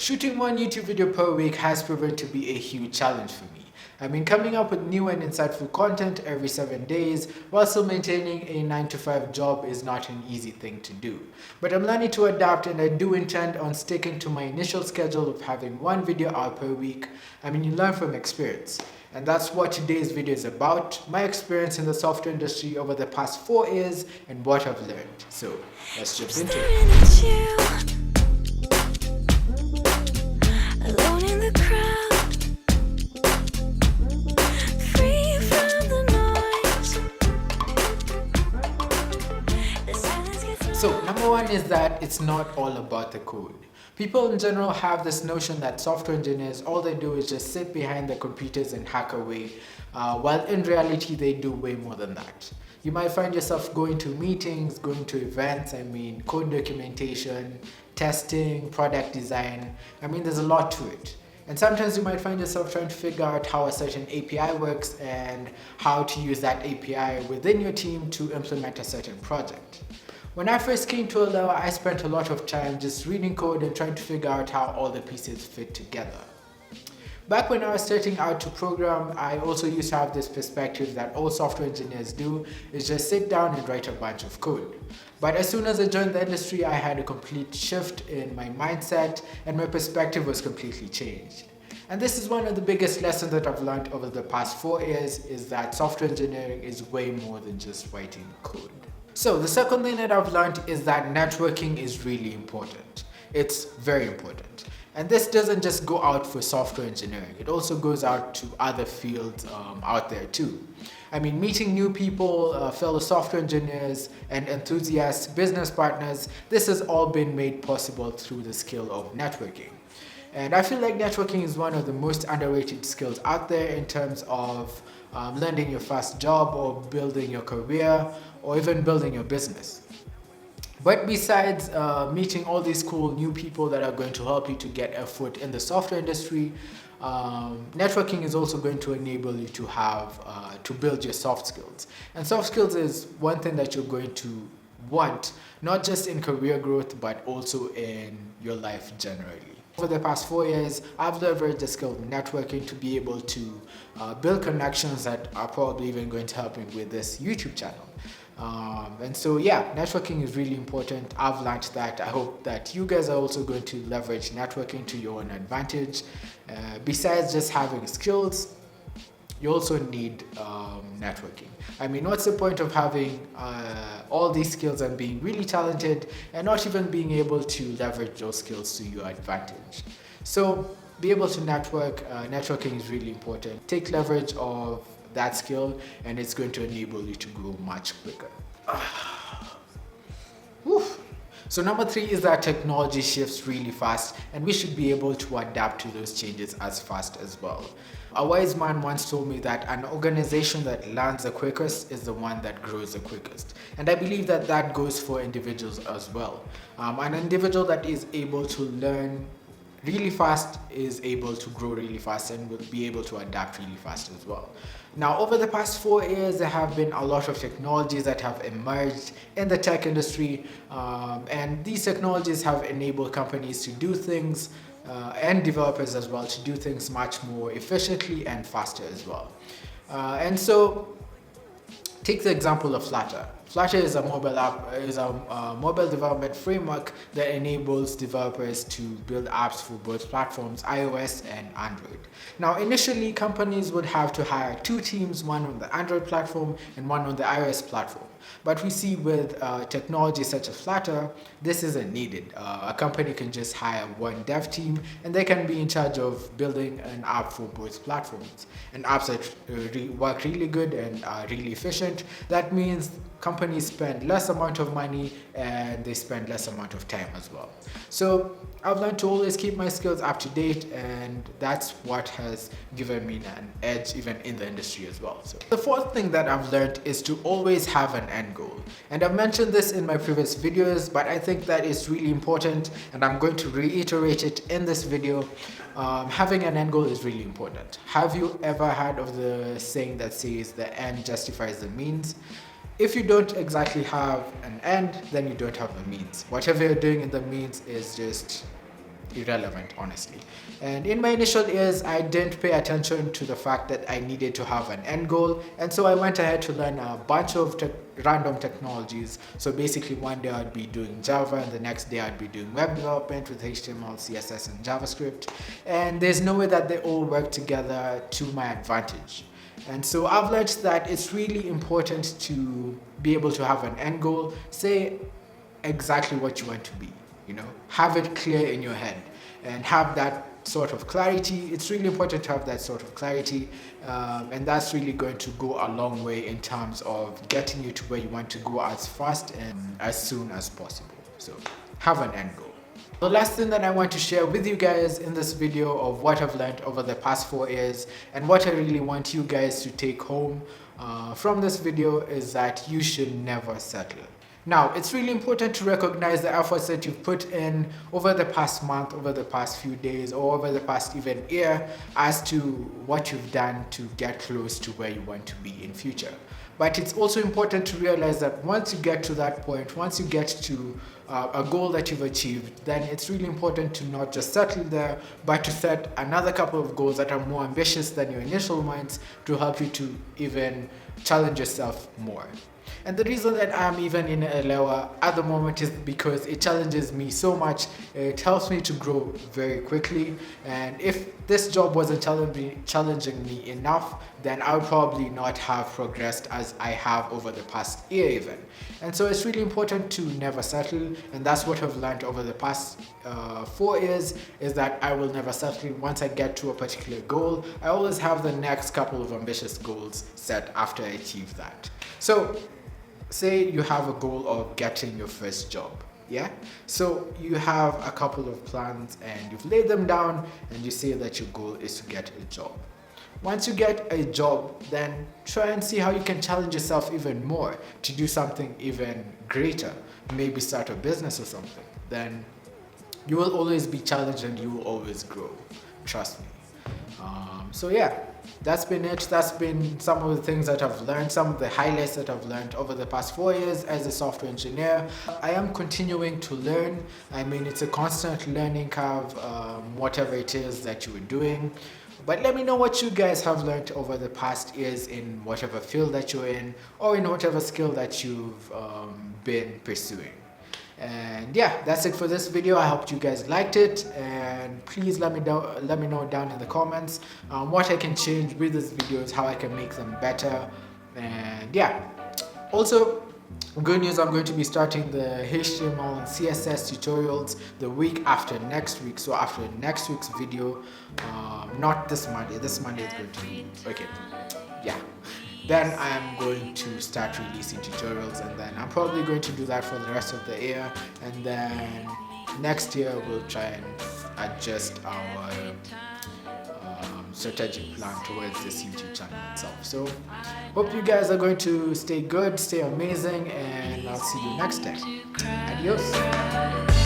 Shooting one YouTube video per week has proven to be a huge challenge for me. I mean, coming up with new and insightful content every 7 days while still maintaining a 9 to 5 job is not an easy thing to do. But I'm learning to adapt, and I do intend on sticking to my initial schedule of having one video out per week. I mean, you learn from experience. And that's what today's video is about, my experience in the software industry over the past 4 years and what I've learned. So let's jump into it. So number one is that it's not all about the code. People in general have this notion that software engineers, all they do is just sit behind their computers and hack away, while in reality they do way more than that. You might find yourself going to meetings, going to events, code documentation, testing, product design. There's a lot to it. And sometimes you might find yourself trying to figure out how a certain API works and how to use that API within your team to implement a certain project. When I first came to DROELOE, I spent a lot of time just reading code and trying to figure out how all the pieces fit together. Back when I was starting out to program, I also used to have this perspective that all software engineers do is just sit down and write a bunch of code. But as soon as I joined the industry, I had a complete shift in my mindset and my perspective was completely changed. And this is one of the biggest lessons that I've learned over the past 4 years, is that software engineering is way more than just writing code. So the second thing that I've learned is that networking is really important. It's very important. And this doesn't just go out for software engineering. It also goes out to other fields out there too. Meeting new people, fellow software engineers and enthusiasts, business partners, this has all been made possible through the skill of networking. And I feel like networking is one of the most underrated skills out there in terms of landing your first job or building your career or even building your business. But besides meeting all these cool new people that are going to help you to get a foot in the software industry, networking is also going to enable you to have to build your soft skills. And soft skills is one thing that you're going to want, not just in career growth, but also in your life generally. For the past 4 years, I've leveraged the skill of networking to be able to build connections that are probably even going to help me with this YouTube channel. Networking is really important. I've learned that. I hope that you guys are also going to leverage networking to your own advantage. Besides just having skills, you also need networking. What's the point of having all these skills and being really talented and not even being able to leverage those skills to your advantage? So be able to network. Networking is really important. Take leverage of that skill and it's going to enable you to grow much quicker. So number 3 is that technology shifts really fast and we should be able to adapt to those changes as fast as well. A wise man once told me that an organization that learns the quickest is the one that grows the quickest. And I believe that that goes for individuals as well. An individual that is able to learn really fast is able to grow really fast and will be able to adapt really fast as well. Now, over the past 4 years, there have been a lot of technologies that have emerged in the tech industry, and these technologies have enabled companies to do things and developers as well to do things much more efficiently and faster as well. Take the example of Flutter. Flutter is a mobile development framework that enables developers to build apps for both platforms, iOS and Android. Now, initially, companies would have to hire 2 teams, one on the Android platform and one on the iOS platform. But we see with technology such as Flutter, this isn't needed. A company can just hire one dev team and they can be in charge of building an app for both platforms. And apps that work really good and are really efficient. That means companies spend less amount of money and they spend less amount of time as well. So I've learned to always keep my skills up to date, and that's what has given me an edge even in the industry as well. So the fourth thing that I've learned is to always have an end goal. And I've mentioned this in my previous videos, but I think that is really important and I'm going to reiterate it in this video. Having an end goal is really important. Have you ever heard of the saying that says the end justifies the means? If you don't exactly have an end, then you don't have a means. Whatever you're doing in the means is just irrelevant, honestly. And in my initial years, I didn't pay attention to the fact that I needed to have an end goal, and so I went ahead to learn a bunch of random technologies. So basically one day I'd be doing Java, and the next day I'd be doing web development with HTML, CSS, and JavaScript, and there's no way that they all work together to my advantage. And so I've learned that it's really important to be able to have an end goal, say exactly what you want to be, have it clear in your head and have that sort of clarity. It's really important to have that sort of clarity, and that's really going to go a long way in terms of getting you to where you want to go as fast and as soon as possible. So have an end goal. The last thing that I want to share with you guys in this video of what I've learned over the past 4 years and what I really want you guys to take home from this video is that you should never settle. Now, it's really important to recognize the efforts that you've put in over the past month, over the past few days, or over the past even year as to what you've done to get close to where you want to be in future. But it's also important to realize that once you get to that point, once you get to a goal that you've achieved, then it's really important to not just settle there, but to set another couple of goals that are more ambitious than your initial ones to help you to even challenge yourself more. And the reason that I'm even in DROELOE at the moment is because it challenges me so much. It helps me to grow very quickly. And if this job wasn't challenging me enough, then I would probably not have progressed as I have over the past year even. And so it's really important to never settle. And that's what I've learned over the past 4 years, is that I will never settle. Once I get to a particular goal, I always have the next couple of ambitious goals set after I achieve that. So say you have a goal of getting your first job, yeah? So you have a couple of plans and you've laid them down and you say that your goal is to get a job. Once you get a job, then try and see how you can challenge yourself even more to do something even greater, maybe start a business or something. Then you will always be challenged and you will always grow, trust me. So yeah, that's been it. That's been some of the things that I've learned, some of the highlights that I've learned over the past 4 years as a software engineer. I am continuing to learn. I mean, it's a constant learning curve, whatever it is that you are doing. But let me know what you guys have learned over the past years in whatever field that you're in, or in whatever skill that you've been pursuing. And yeah, that's it for this video. I hope you guys liked it, and please let me know down in the comments what I can change with these videos, how I can make them better. And yeah, also good news, I'm going to be starting the HTML and CSS tutorials the week after next week. So after next week's video, not this Monday. This Monday is going to be okay. Yeah. Then I'm going to start releasing tutorials, and then I'm probably going to do that for the rest of the year. And then next year we'll try and adjust our strategic plan towards this YouTube channel itself. So hope you guys are going to stay good, stay amazing, and I'll see you next time. Adios.